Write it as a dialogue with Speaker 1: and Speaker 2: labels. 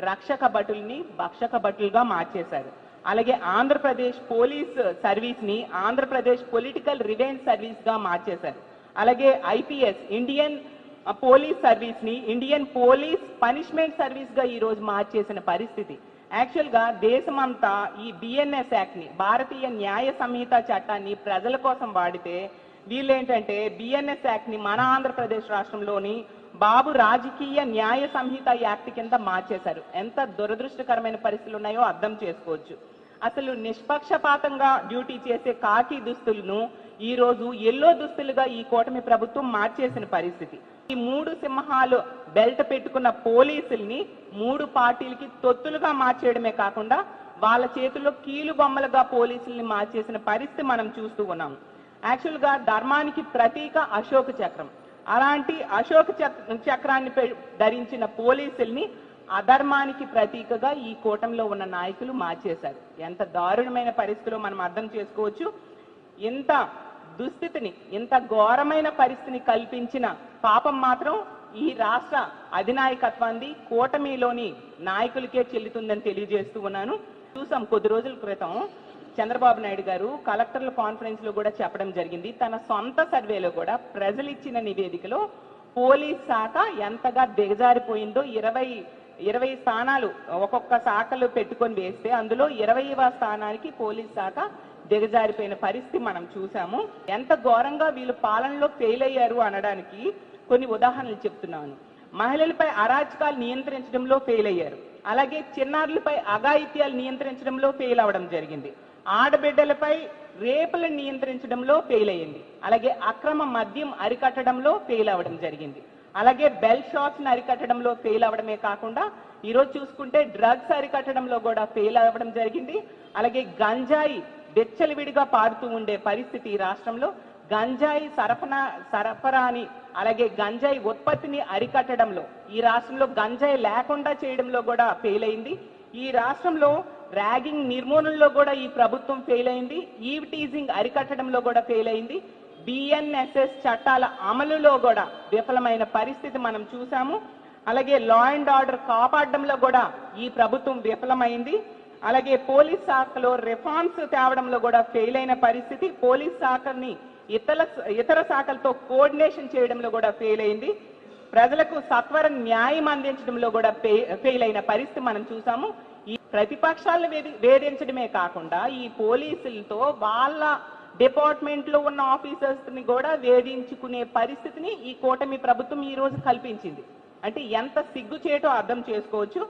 Speaker 1: రక్షక భటుల్ని భక్షక భటులుగా మార్చేశారు. అలాగే ఆంధ్రప్రదేశ్ పోలీస్ సర్వీస్ ని ఆంధ్రప్రదేశ్ పొలిటికల్ రివెంజ్ సర్వీస్ గా మార్చేశారు. అలాగే ఐపీఎస్ ఇండియన్ పోలీస్ సర్వీస్ ని ఇండియన్ పోలీస్ పనిష్మెంట్ సర్వీస్ గా ఈ రోజు మార్చేసిన పరిస్థితి. యాక్చువల్ గా దేశమంతా ఈ బిఎన్ఎస్ యాక్ట్ ని భారతీయ న్యాయ సంహిత చట్టాన్ని ప్రజల కోసం వాడితే వీళ్ళేంటంటే బిఎన్ఎస్ యాక్ట్ ని మన ఆంధ్రప్రదేశ్ రాష్ట్రంలోని బాబు రాజకీయ న్యాయ సంహిత యాక్ట్ కింద మార్చేశారు. ఎంత దురదృష్టకరమైన పరిస్థితులు ఉన్నాయో అర్థం చేసుకోవచ్చు. అసలు నిష్పక్షపాతంగా డ్యూటీ చేసే కాకి దుస్తులను ఈ రోజు ఎల్లో దుస్తులుగా ఈ కూటమి ప్రభుత్వం మార్చేసిన పరిస్థితి. ఈ మూడు సింహాలు బెల్ట్ పెట్టుకున్న పోలీసుల్ని మూడు పార్టీలకి తొత్తులుగా మార్చేయడమే కాకుండా వాళ్ళ చేతుల్లో కీలు బొమ్మలుగా పోలీసుల్ని మార్చేసిన పరిస్థితి మనం చూస్తూ ఉన్నాం. యాక్చువల్ గా ధర్మానికి ప్రతీక అశోక చక్రం. అలాంటి అశోక చక్రాన్ని ధరించిన పోలీసుల్ని అధర్మానికి ప్రతీకగా ఈ కూటమిలో ఉన్న నాయకులు మార్చేశారు. ఎంత దారుణమైన పరిస్థితిలో మనం అర్థం చేసుకోవచ్చు. ఇంత దుస్థితిని ఇంత ఘోరమైన పరిస్థితిని కల్పించిన పాపం మాత్రం ఈ రాష్ట్ర అధినాయకత్వాన్ని కూటమిలోని నాయకులకే చెల్లుతుందని తెలియజేస్తూ ఉన్నాను. చూసాం కొద్ది రోజుల క్రితం చంద్రబాబు నాయుడు గారు కలెక్టర్ల కాన్ఫరెన్స్ లో కూడా చెప్పడం జరిగింది. తన సొంత సర్వేలో కూడా ప్రజలు ఇచ్చిన నివేదికలో పోలీస్ శాఖ ఎంతగా దిగజారిపోయిందో 20 స్థానాలు ఒక్కొక్క శాఖలు పెట్టుకొని వేస్తే అందులో 20వ స్థానానికి పోలీస్ శాఖ దిగజారిపోయిన పరిస్థితి మనం చూసాము. ఎంత ఘోరంగా వీళ్ళు పాలనలో ఫెయిల్ అయ్యారు అనడానికి కొన్ని ఉదాహరణలు చెప్తున్నాను. మహిళలపై అరాచకాలు నియంత్రించడంలో ఫెయిల్ అయ్యారు. అలాగే చిన్నారులపై అఘాయిత్యాలు నియంత్రించడంలో ఫెయిల్ అవడం జరిగింది. ఆడబిడ్డలపై రేపులను నియంత్రించడంలో ఫెయిల్ అయ్యింది. అలాగే అక్రమ మద్యం అరికట్టడంలో ఫెయిల్ అవ్వడం జరిగింది. అలాగే బెల్ షాప్స్ ని అరికట్టడంలో ఫెయిల్ అవ్వడమే కాకుండా ఈరోజు చూసుకుంటే డ్రగ్స్ అరికట్టడంలో కూడా ఫెయిల్ అవ్వడం జరిగింది. అలాగే గంజాయి వెచ్చలివిడిగా పారుతూ ఉండే పరిస్థితి ఈ రాష్ట్రంలో. గంజాయి సరఫరాని అలాగే గంజాయి ఉత్పత్తిని అరికట్టడంలో ఈ రాష్ట్రంలో గంజాయి లేకుండా చేయడంలో కూడా ఫెయిల్ అయింది. ఈ రాష్ట్రంలో ర్యాగింగ్ నిర్మూలనలో కూడా ఈ ప్రభుత్వం ఫెయిల్ అయింది. ఈవ్ టీజింగ్ అరికట్టడంలో కూడా ఫెయిల్ అయింది. బిఎన్ఎస్ఎస్ చట్టాల అమలులో కూడా విఫలమైన పరిస్థితి మనం చూసాము. అలాగే లా అండ్ ఆర్డర్ కాపాడడంలో కూడా ఈ ప్రభుత్వం విఫలమైంది. అలాగే పోలీస్ శాఖలో రిఫార్మ్స్ తేవడంలో కూడా ఫెయిల్ అయిన పరిస్థితి. పోలీస్ శాఖని ఇతర శాఖలతో కోఆర్డినేషన్ చేయడంలో కూడా ఫెయిల్ అయింది. ప్రజలకు సత్వర న్యాయం అందించడంలో కూడా ఫెయిల్ అయిన పరిస్థితి మనం చూసాము. ఈ ప్రతిపక్షాలను వేధించడమే కాకుండా ఈ పోలీసులతో వాళ్ళ డిపార్ట్మెంట్ లో ఉన్న ఆఫీసర్స్ ని కూడా వేధించుకునే పరిస్థితిని ఈ కూటమి ప్రభుత్వం ఈ రోజు కల్పించింది. అంటే ఎంత సిగ్గుచేటో అర్థం చేసుకోవచ్చు.